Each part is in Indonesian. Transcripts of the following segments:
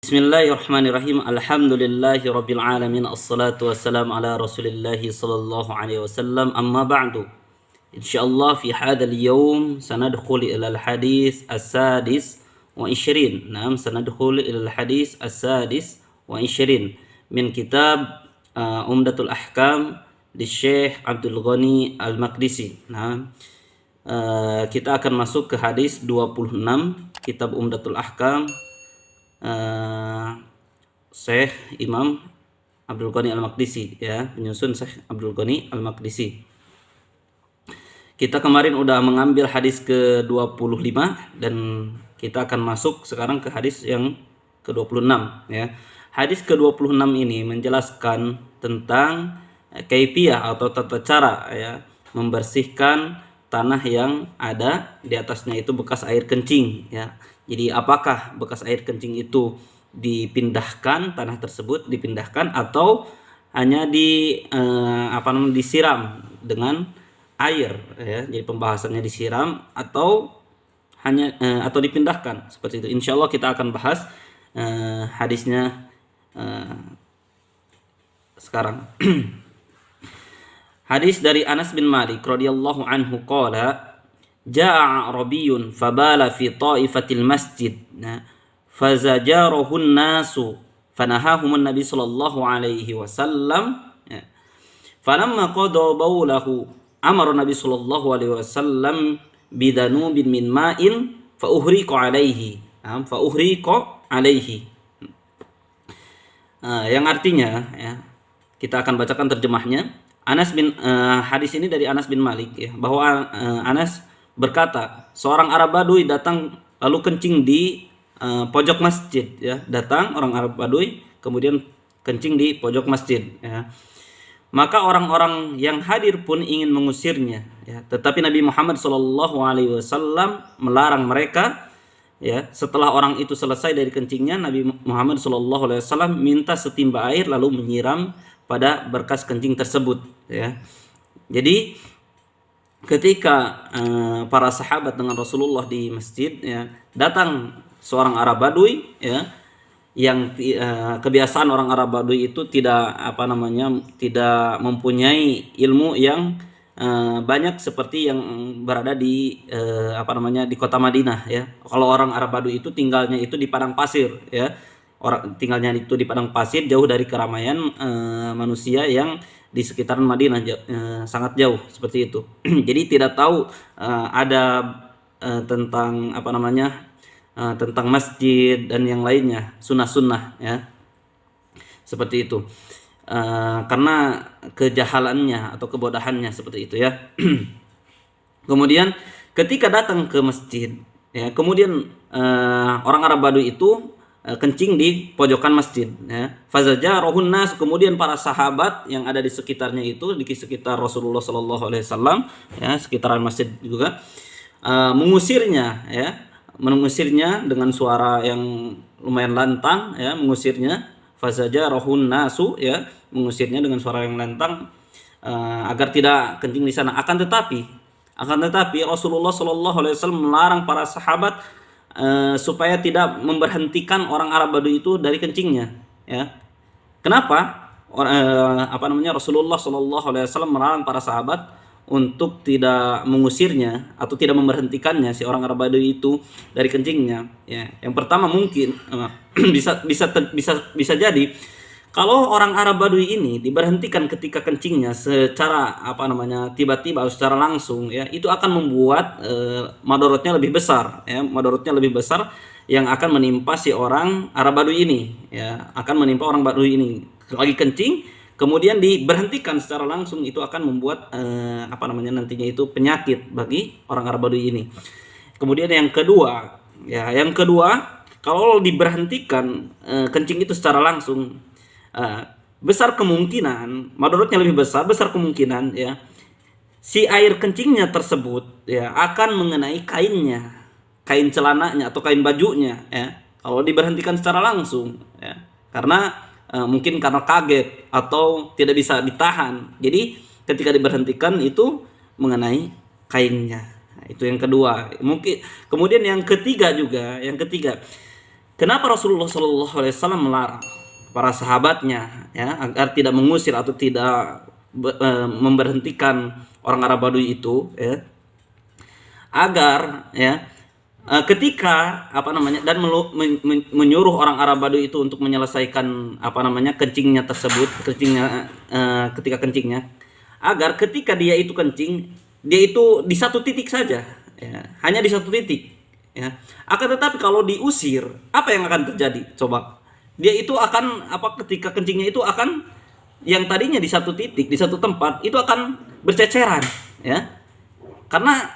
Bismillahirrahmanirrahim. Alhamdulillahi rabbil alamin. Assalatu wassalamu ala Rasulillahi sallallahu alaihi wasallam. Amma ba'du. Insyaallah fi hadzal yaum sanadkhul ila al-hadis as-sadis wa 20. Naam, sanadkhul ila al-hadis as-sadis wa 20 min kitab Umdatul Ahkam di Syekh Abdul Ghani Al-Maqdisi. Naam. Kita akan masuk ke hadis 26 kitab Umdatul Ahkam Syekh Imam Abdul Ghani Al-Maqdisi, ya, penyusun Syekh Abdul Ghani Al-Maqdisi. Kita kemarin udah mengambil hadis ke-25 dan kita akan masuk sekarang ke hadis yang ke-26, ya. Hadis ke-26 ini menjelaskan tentang kaifiyah atau tata cara, ya, membersihkan tanah yang ada di atasnya itu bekas air kencing, ya. Jadi apakah bekas air kencing itu dipindahkan, tanah tersebut dipindahkan, atau hanya disiram dengan air, ya. Jadi pembahasannya disiram atau hanya atau dipindahkan seperti itu. Insyaallah kita akan bahas hadisnya sekarang. Hadis dari Anas bin Malik radhiyallahu anhu qala Ja'a A'rabiyyun fabala fi ta'ifatil masjid fazajarahu an-nasu fanahahumun nabi sallallahu alaihi wasallam falamma qada bawlahu amara nabi sallallahu alaihi wasallam bidanubin min ma'in fa uhriqa alaihi yang artinya, ya, kita akan bacakan terjemahnya. Hadis ini dari Anas bin Malik, ya, bahwa Anas berkata, seorang Arab Badui datang lalu kencing di pojok masjid, ya. Datang orang Arab Badui kemudian kencing di pojok masjid, ya. Maka orang-orang yang hadir pun ingin mengusirnya, ya. Tetapi Nabi Muhammad SAW melarang mereka, ya. Setelah orang itu selesai dari kencingnya, Nabi Muhammad SAW minta setimba air lalu menyiram pada berkas kencing tersebut, ya. Jadi ketika para sahabat dengan Rasulullah di masjid, ya, datang seorang Arab Badui, ya, yang kebiasaan orang Arab Badui itu tidak tidak mempunyai ilmu yang banyak seperti yang berada di di kota Madinah, ya. Kalau orang Arab Badui itu tinggalnya itu di padang pasir, ya. Orang tinggalnya itu di padang pasir, jauh dari keramaian manusia yang di sekitaran Madinah, sangat jauh seperti itu. Jadi tidak tahu ada tentang tentang masjid dan yang lainnya, sunnah-sunnah, ya, seperti itu. Karena kejahalannya atau kebodohannya seperti itu, ya. Kemudian ketika datang ke masjid, ya, kemudian orang Arab Badui itu kencing di pojokan masjid, ya. Fazajarahun nas, kemudian para sahabat yang ada di sekitarnya itu, di sekitar Rasulullah sallallahu alaihi wasallam, ya, sekitaran masjid juga, mengusirnya, ya. Mengusirnya dengan suara yang lumayan lantang, ya, mengusirnya. Fazajarahun nasu, ya, mengusirnya dengan suara yang lantang agar tidak kencing di sana. Akan tetapi Rasulullah sallallahu alaihi wasallam melarang para sahabat supaya tidak memberhentikan orang Arab Badui itu dari kencingnya, ya. Kenapa? Rasulullah Shallallahu Alaihi Wasallam melarang para sahabat untuk tidak mengusirnya atau tidak memberhentikannya si orang Arab Badui itu dari kencingnya, ya. Yang pertama mungkin bisa jadi kalau orang Arab Badui ini diberhentikan ketika kencingnya secara tiba-tiba atau secara langsung, ya, itu akan membuat madorotnya lebih besar, ya, madorotnya lebih besar yang akan menimpa si orang Arab Badui ini, ya, akan menimpa orang Badui ini lagi kencing, kemudian diberhentikan secara langsung, itu akan membuat nantinya itu penyakit bagi orang Arab Badui ini. Kemudian yang kedua, kalau diberhentikan kencing itu secara langsung, besar kemungkinan madorotnya lebih besar kemungkinan, ya, si air kencingnya tersebut, ya, akan mengenai kainnya, kain celananya atau kain bajunya, ya, kalau diberhentikan secara langsung, ya, karena mungkin karena kaget atau tidak bisa ditahan, jadi ketika diberhentikan itu mengenai kainnya. Nah, itu yang kedua. Mungkin kemudian yang ketiga, Kenapa Rasulullah Shallallahu Alaihi Wasallam melarang para sahabatnya ya agar tidak mengusir atau tidak memberhentikan orang Arab Baduy itu ya, agar ya ketika apa namanya dan menyuruh orang Arab Baduy itu untuk menyelesaikan apa namanya kencingnya tersebut, ketika kencingnya, agar ketika dia itu kencing, dia itu di satu titik saja ya, hanya di satu titik ya. Akan tetapi kalau diusir, apa yang akan terjadi coba? Dia itu akan apa, ketika kencingnya itu akan yang tadinya di satu titik, di satu tempat itu akan berceceran ya, karena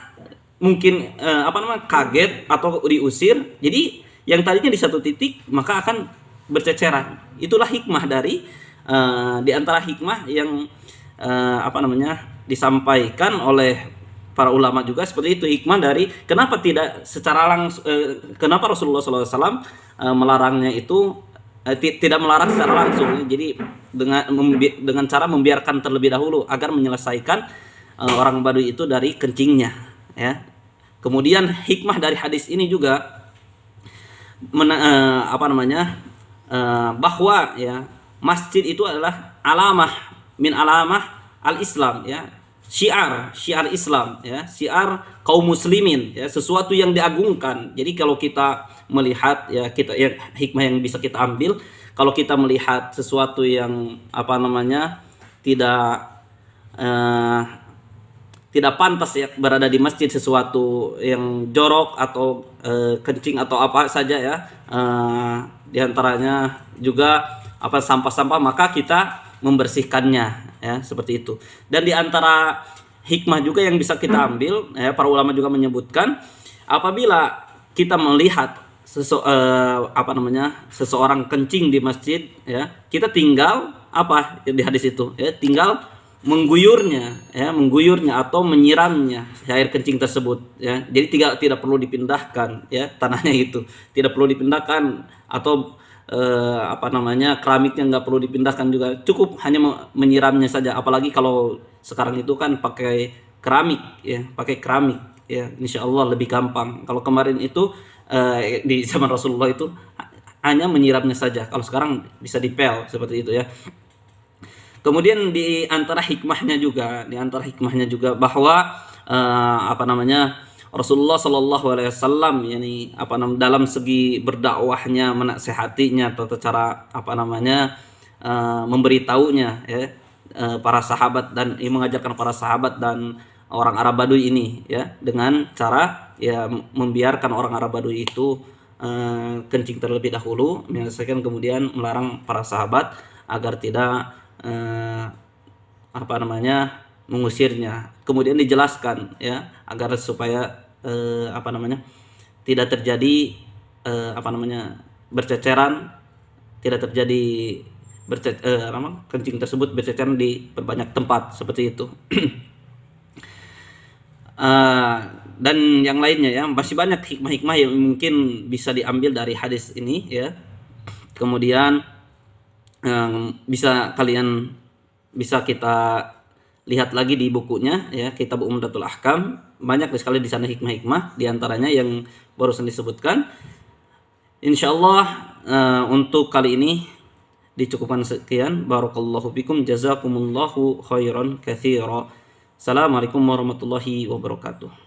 mungkin apa namanya kaget atau diusir, jadi yang tadinya di satu titik maka akan berceceran. Itulah hikmah dari di antara hikmah yang apa namanya disampaikan oleh para ulama juga seperti itu, hikmah dari kenapa tidak secara langsung kenapa Rasulullah SAW melarangnya itu tidak melarang secara langsung, jadi dengan cara membiarkan terlebih dahulu agar menyelesaikan orang Baduy itu dari kencingnya ya. Kemudian hikmah dari hadis ini juga apa namanya bahwa ya masjid itu adalah alamah min alamah al-Islam ya, syiar Islam ya, syiar kaum muslimin ya, sesuatu yang diagungkan. Jadi kalau kita melihat ya, kita ya, hikmah yang bisa kita ambil kalau kita melihat sesuatu yang apa namanya tidak pantas ya berada di masjid, sesuatu yang jorok atau kencing atau apa saja ya, diantaranya juga apa sampah-sampah, maka kita membersihkannya ya, seperti itu. Dan diantara hikmah juga yang bisa kita ambil ya, para ulama juga menyebutkan apabila kita melihat seseorang kencing di masjid ya, kita tinggal apa di hadis itu ya, tinggal mengguyurnya atau menyiramnya air kencing tersebut ya. Jadi tidak perlu dipindahkan ya, tanahnya itu tidak perlu dipindahkan, atau apa namanya keramiknya nggak perlu dipindahkan juga, cukup hanya menyiramnya saja. Apalagi kalau sekarang itu kan pakai keramik ya, insya Allah lebih gampang. Kalau kemarin itu di zaman Rasulullah itu hanya menyiramnya saja, kalau sekarang bisa dipel seperti itu ya. Kemudian di antara hikmahnya juga bahwa apa namanya Rasulullah Shallallahu Alaihi Wasallam yani apa namanya dalam segi berdakwahnya, menasehatinya, atau cara apa namanya memberitahunya ya, para sahabat dan mengajarkan para sahabat dan orang Arab Baduy ini ya, dengan cara ya membiarkan orang Arab Baduy itu kencing terlebih dahulu, menyelesaikan, kemudian melarang para sahabat agar tidak apa namanya mengusirnya. Kemudian dijelaskan ya agar supaya apa namanya tidak terjadi apa namanya berceceran, tidak terjadi kencing tersebut berceceran di berbanyak tempat seperti itu. Dan yang lainnya ya, masih banyak hikmah-hikmah yang mungkin bisa diambil dari hadis ini ya. Kemudian bisa kita lihat lagi di bukunya ya, Kitab Umdatul Ahkam, banyak sekali di sana hikmah-hikmah, di antaranya yang barusan disebutkan. Insyaallah untuk kali ini dicukupkan sekian. Barakallahu fikum, jazakumullahu khairan katsira. Assalamualaikum warahmatullahi wabarakatuh.